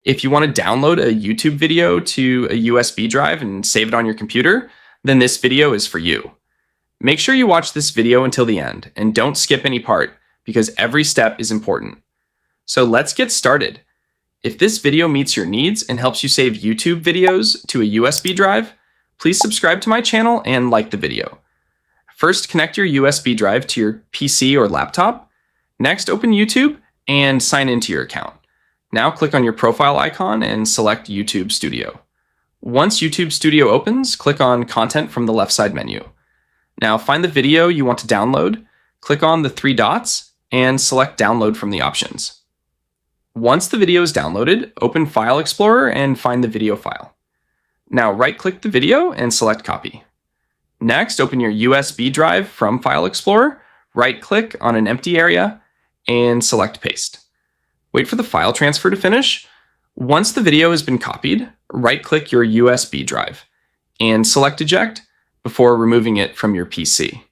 If you want to download a YouTube video to a USB drive and save it on your computer, then this video is for you. Make sure you watch this video until the end and don't skip any part because every step is important. So let's get started. If this video meets your needs and helps you save YouTube videos to a USB drive, please subscribe to my channel and like the video. First, connect your USB drive to your PC or laptop. Next, open YouTube and sign into your account. Now click on your profile icon and select YouTube Studio. Once YouTube Studio opens, click on Content from the left side menu. Now find the video you want to download, click on the three dots, and select Download from the options. Once the video is downloaded, open File Explorer and find the video file. Now right-click the video and select Copy. Next, open your USB drive from File Explorer, right-click on an empty area, and select Paste. Wait for the file transfer to finish. Once the video has been copied, right-click your USB drive and select Eject before removing it from your PC.